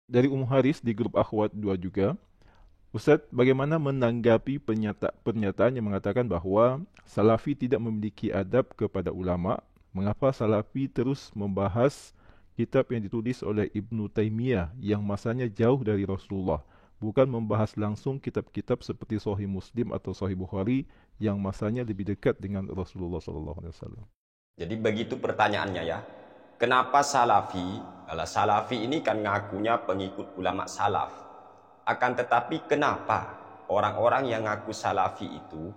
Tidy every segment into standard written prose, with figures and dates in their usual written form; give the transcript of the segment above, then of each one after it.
Dari Haris di grup Akhwat 2 juga. Ustaz, bagaimana menanggapi pernyataan yang mengatakan bahawa Salafi tidak memiliki adab kepada ulama? Mengapa Salafi terus membahas kitab yang ditulis oleh Ibnu Taimiyah yang masanya jauh dari Rasulullah, bukan membahas langsung kitab-kitab seperti Sahih Muslim atau Sahih Bukhari yang masanya lebih dekat dengan Rasulullah sallallahu alaihi wasallam? Jadi begitu pertanyaannya ya. Kenapa Salafi? Kalau Salafi ini kan ngakunya pengikut ulama salaf. Akan tetapi kenapa orang-orang yang ngaku Salafi itu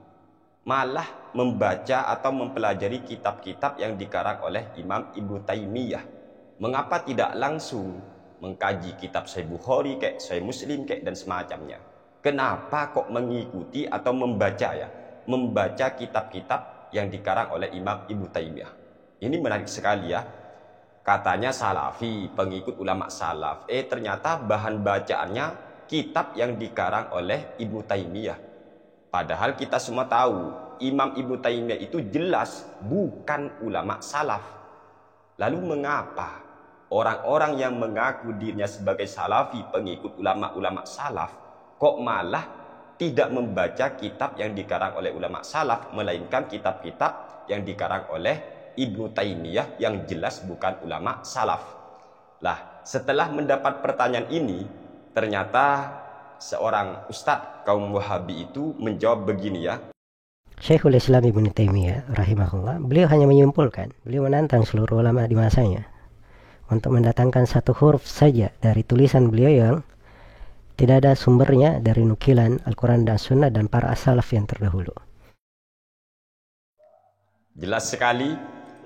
malah membaca atau mempelajari kitab-kitab yang dikarang oleh Imam Ibnu Taimiyah? Mengapa tidak langsung mengkaji kitab Sahih Bukhari, kayak Sahih Muslim, kayak dan semacamnya? Kenapa kok mengikuti atau membaca ya? Membaca kitab-kitab yang dikarang oleh Imam Ibnu Taimiyah. Ini menarik sekali ya. Katanya Salafi, pengikut ulama salaf. Ternyata bahan bacaannya kitab yang dikarang oleh Ibnu Taimiyah. Padahal kita semua tahu Imam Ibnu Taimiyah itu jelas bukan ulama salaf. Lalu mengapa orang-orang yang mengaku dirinya sebagai Salafi, pengikut ulama-ulama salaf, kok malah tidak membaca kitab yang dikarang oleh ulama salaf, melainkan kitab-kitab yang dikarang oleh Ibnu Taimiyah yang jelas bukan ulama salaf? Lah, setelah mendapat pertanyaan ini, ternyata seorang ustadz kaum Wahabi itu menjawab begini ya. Syekhul Islam Ibnu Taimiyah rahimahullah, beliau hanya menyimpulkan, beliau menantang seluruh ulama di masanya untuk mendatangkan satu huruf saja dari tulisan beliau yang tidak ada sumbernya dari nukilan Al-Quran dan Sunnah dan para as-salaf yang terdahulu. Jelas sekali,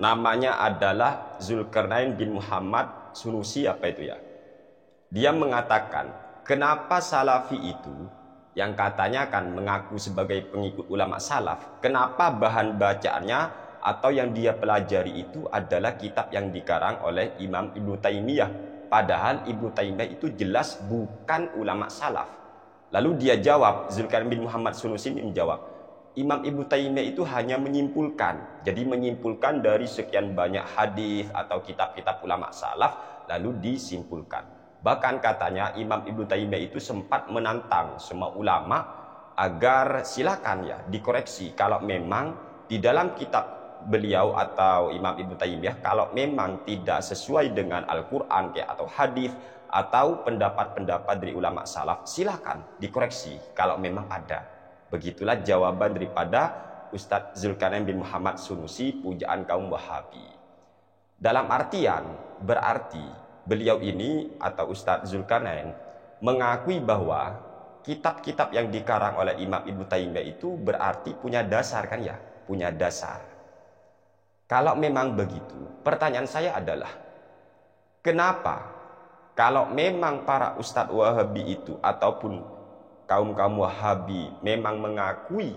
namanya adalah Zulkarnain bin Muhammad Sunusi, apa itu ya. Dia mengatakan, kenapa Salafi itu yang katanya kan mengaku sebagai pengikut ulama salaf, kenapa bahan bacaannya atau yang dia pelajari itu adalah kitab yang dikarang oleh Imam Ibnu Taimiyah, padahal Ibnu Taimiyah itu jelas bukan ulama salaf. Lalu dia jawab, Zulkarnain bin Muhammad Sunusi menjawab, Imam Ibnu Taimiyah itu hanya menyimpulkan. Jadi menyimpulkan dari sekian banyak hadis atau kitab-kitab ulama salaf, lalu disimpulkan. Bahkan katanya Imam Ibnu Taimiyah itu sempat menantang semua ulama agar silakan ya dikoreksi kalau memang di dalam kitab beliau atau Imam Ibnu Taimiyah kalau memang tidak sesuai dengan Al-Quran atau hadis atau pendapat-pendapat dari ulama salaf, silakan dikoreksi kalau memang ada. Begitulah jawaban daripada Ustadz Zulkarnain bin Muhammad Sunusi, pujaan kaum Wahabi. Dalam artian, berarti beliau ini atau Ustadz Zulkarnain mengakui bahwa kitab-kitab yang dikarang oleh Imam Ibnu Taimiyah itu berarti punya dasar kan ya? Punya dasar. Kalau memang begitu, pertanyaan saya adalah, kenapa kalau memang para Ustadz Wahabi itu ataupun kaum-kaum Wahabi memang mengakui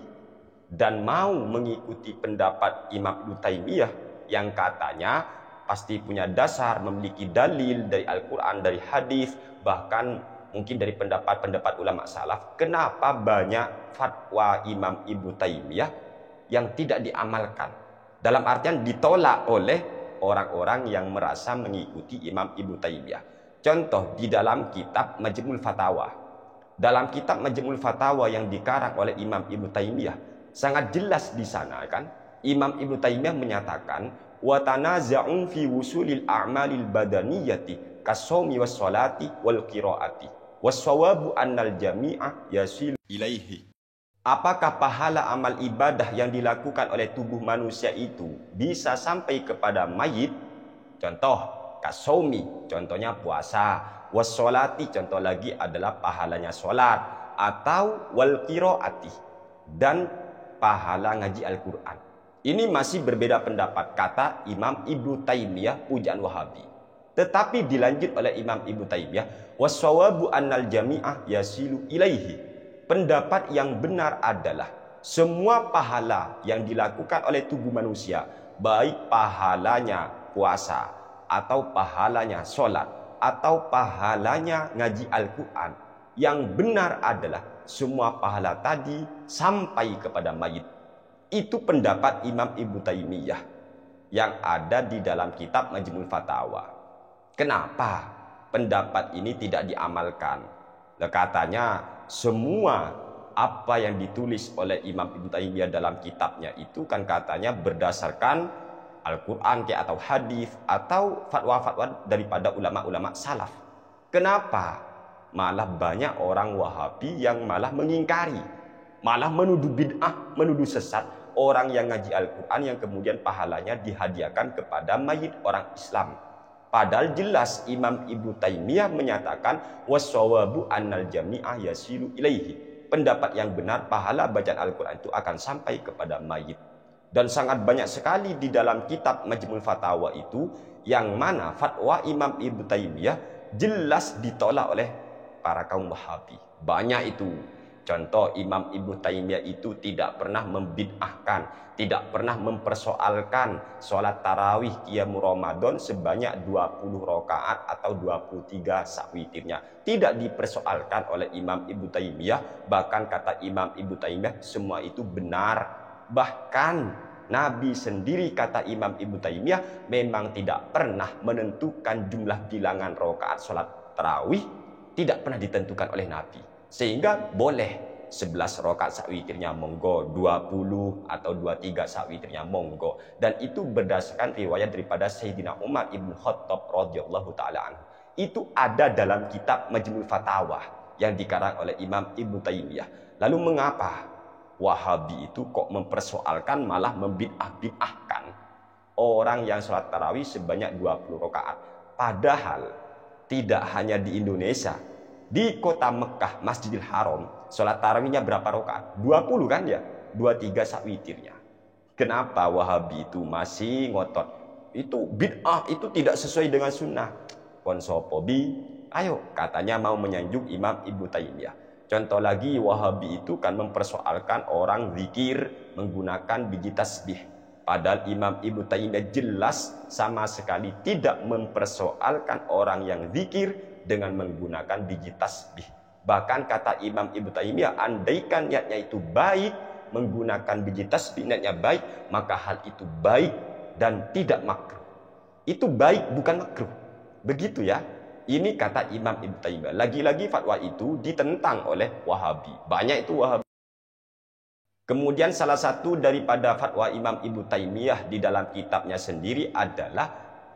dan mau mengikuti pendapat Imam Ibnu Taimiyah yang katanya pasti punya dasar, memiliki dalil dari Al-Quran, dari hadis, bahkan mungkin dari pendapat-pendapat ulama salaf, kenapa banyak fatwa Imam Ibnu Taimiyah yang tidak diamalkan? Dalam artian ditolak oleh orang-orang yang merasa mengikuti Imam Ibnu Taimiyah. Contoh di dalam kitab Majmu'ul Fatawa. Dalam kitab Majmu'ul Fatawa yang dikarang oleh Imam Ibnu Taimiyah, sangat jelas di sana kan, Imam Ibnu Taimiyah menyatakan wa tanaza'un fi wusulil a'malil badaniyati kasomi was salati wal qiraati was-sawabu annal jami'a yasil ilaihi. Apakah pahala amal ibadah yang dilakukan oleh tubuh manusia itu bisa sampai kepada mayit? Contoh kasomi, contohnya puasa, wassolati, contoh lagi adalah pahalanya sholat, atau wal qiraati, dan pahala ngaji Al-Quran. Ini masih berbeda pendapat, kata Imam Ibnu Taimiyah, pujaan Wahabi. Tetapi dilanjut oleh Imam Ibnu Taimiyah, wassawabu annal jami'ah yasilu ilaihi. Pendapat yang benar adalah semua pahala yang dilakukan oleh tubuh manusia, baik pahalanya puasa, atau pahalanya sholat, atau pahalanya ngaji Al-Quran, yang benar adalah semua pahala tadi sampai kepada mayit. Itu pendapat Imam Ibnu Taimiyah yang ada di dalam kitab Majmu'ul Fatawa. Kenapa? pendapat ini tidak diamalkan. Katanya semua apa yang ditulis oleh Imam Ibnu Taimiyah dalam kitabnya itu kan katanya berdasarkan Al-Quran atau hadis atau fatwa-fatwa daripada ulama-ulama salaf. Kenapa? Malah banyak orang Wahabi yang malah mengingkari, malah menuduh bid'ah, menuduh sesat orang yang ngaji Al-Quran yang kemudian pahalanya dihadiahkan kepada mayit orang Islam. Padahal jelas Imam Ibnu Taimiyah menyatakan wassawabu annal jami'ah yasilu ilaihi. Pendapat yang benar pahala bacaan Al-Quran itu akan sampai kepada mayit. Dan sangat banyak sekali di dalam kitab Majmu'ul Fatawa itu yang mana fatwa Imam Ibnu Taimiyah jelas ditolak oleh para kaum Wahabi. Banyak itu. Contoh, Imam Ibnu Taimiyah itu tidak pernah membid'ahkan, tidak pernah mempersoalkan sholat tarawih qiyamul Ramadan sebanyak 20 rakaat atau 23 sak witirnya. Tidak dipersoalkan oleh Imam Ibnu Taimiyah. Bahkan kata Imam Ibnu Taimiyah semua itu benar. Bahkan Nabi sendiri kata Imam Ibnu Taimiyah memang tidak pernah menentukan jumlah bilangan rakaat sholat tarawih, tidak pernah ditentukan oleh Nabi. Sehingga boleh 11 rakaat sak witirnya monggo, 20 atau 23 sak witirnya monggo. Dan itu berdasarkan riwayat daripada Sayyidina Umar Ibn Khattab radhiyallahu taala anhu. Itu ada dalam kitab Majmu'ul Fatawa yang dikarang oleh Imam Ibnu Taimiyah. Lalu mengapa Wahabi itu kok mempersoalkan malah membid'ah-bid'ahkan orang yang sholat tarawih sebanyak 20 rakaat? Padahal tidak hanya di Indonesia, di kota Mekah, Masjidil Haram, sholat tarawihnya berapa rakaat? 20 kan ya? 23 sak witirnya. Kenapa Wahabi itu masih ngotot? Itu bid'ah, itu tidak sesuai dengan sunnah. Konsopobi, ayo katanya mau menyanjung Imam Ibnu Taimiyah. Contoh lagi, Wahabi itu kan mempersoalkan orang zikir menggunakan biji tasbih. Padahal Imam Ibnu Taimiyah jelas sama sekali tidak mempersoalkan orang yang zikir dengan menggunakan biji tasbih. Bahkan kata Imam Ibnu Taimiyah, andaikan niatnya itu baik, menggunakan biji tasbih niatnya baik, maka hal itu baik dan tidak makruh. Itu baik bukan makruh. Begitu ya. Ini kata Imam Ibnu Taimiyah. Lagi-lagi fatwa itu ditentang oleh Wahabi. Banyak itu Wahabi. Kemudian salah satu daripada fatwa Imam Ibnu Taimiyah di dalam kitabnya sendiri adalah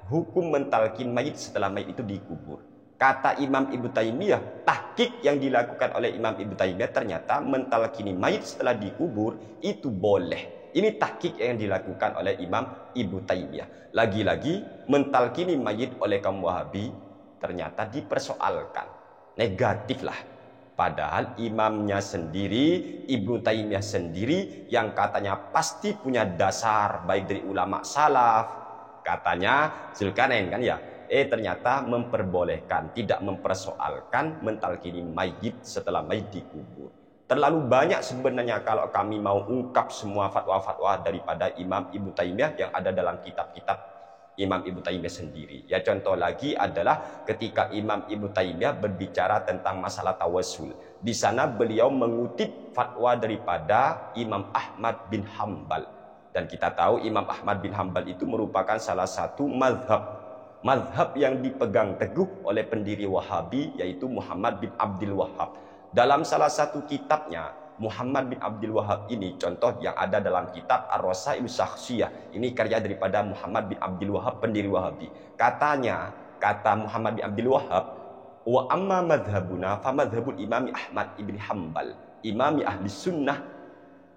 hukum mentalkin mayit setelah mayit itu dikubur. Kata Imam Ibnu Taimiyah, tahqiq yang dilakukan oleh Imam Ibnu Taimiyah ternyata mentalkini mayit setelah dikubur itu boleh. Ini tahqiq yang dilakukan oleh Imam Ibnu Taimiyah. Lagi-lagi mentalkini mayit oleh kaum Wahabi ternyata dipersoalkan. Negatif lah. Padahal imamnya sendiri, Ibnu Taimiyah sendiri yang katanya pasti punya dasar baik dari ulama salaf. Katanya Zulkarnain kan ya. Ternyata memperbolehkan, tidak mempersoalkan mentalkini mayit setelah mayit dikubur. Terlalu banyak sebenarnya kalau kami mau ungkap semua fatwa-fatwa daripada Imam Ibnu Taimiyah yang ada dalam kitab-kitab Imam Ibnu Taimiyah sendiri. Ya, contoh lagi adalah ketika Imam Ibnu Taimiyah berbicara tentang masalah tawassul. Di sana beliau mengutip fatwa daripada Imam Ahmad bin Hambal. Dan kita tahu Imam Ahmad bin Hambal itu merupakan salah satu mazhab yang dipegang teguh oleh pendiri Wahabi, yaitu Muhammad bin Abdul Wahhab. Dalam salah satu kitabnya, Muhammad bin Abdul Wahhab ini, contoh yang ada dalam kitab Ar-Rasail Syakhsiyah, ini karya daripada Muhammad bin Abdul Wahhab, pendiri Wahabi. Katanya, kata Muhammad bin Abdul Wahhab, wa amma madhabuna fa madhabul imami Ahmad ibn Hambal, imami ahli sunnah.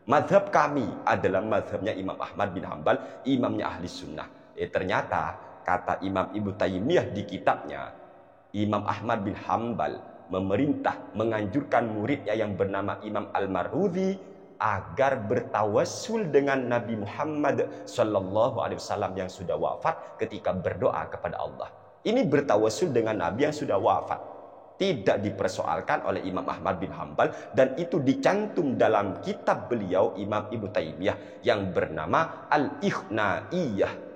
Madhab kami adalah madhabnya Imam Ahmad bin Hambal, imamnya ahli sunnah. Ternyata kata Imam Ibnu Taimiyah di kitabnya, Imam Ahmad bin Hambal memerintah, menganjurkan muridnya yang bernama Imam Al-Marudhi agar bertawassul dengan Nabi Muhammad sallallahu alaihi wasallam yang sudah wafat ketika berdoa kepada Allah. Ini bertawassul dengan Nabi yang sudah wafat. Tidak dipersoalkan oleh Imam Ahmad bin Hambal, dan itu dicantum dalam kitab beliau Imam Ibnu Taimiyah yang bernama Al-Ikhnaiyah.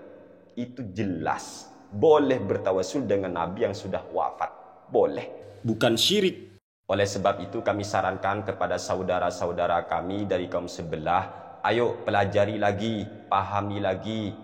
Itu jelas boleh bertawassul dengan Nabi yang sudah wafat. Boleh. Bukan syirik. Oleh sebab itu kami sarankan kepada saudara-saudara kami dari kaum sebelah, ayo pelajari lagi, pahami lagi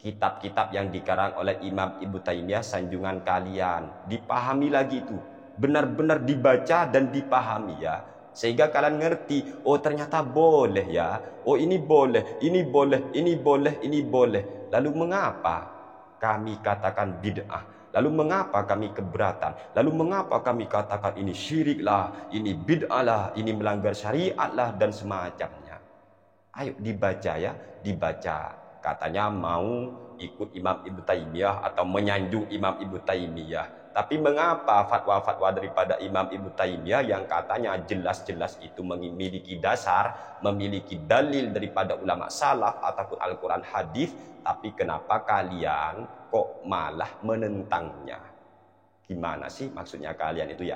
kitab-kitab yang dikarang oleh Imam Ibnu Taimiyah sanjungan kalian. Dipahami lagi itu. Benar-benar dibaca dan dipahami ya. Sehingga kalian ngerti, oh ternyata boleh ya. Oh ini boleh, ini boleh, ini boleh, ini boleh. Lalu mengapa kami katakan bid'ah? Lalu mengapa kami keberatan? Lalu mengapa kami katakan ini syirik lah, ini bid'ah lah, ini melanggar syariat lah, dan semacamnya. Ayo dibaca ya, dibaca. Katanya mau ikut Imam Ibnu Taimiyah atau menyanjung Imam Ibnu Taimiyah. Tapi mengapa fatwa-fatwa daripada Imam Ibnu Taimiyah yang katanya jelas-jelas itu memiliki dasar, memiliki dalil daripada ulama salaf ataupun Al-Quran hadis, tapi kenapa kalian kok malah menentangnya? Gimana sih maksudnya kalian itu ya?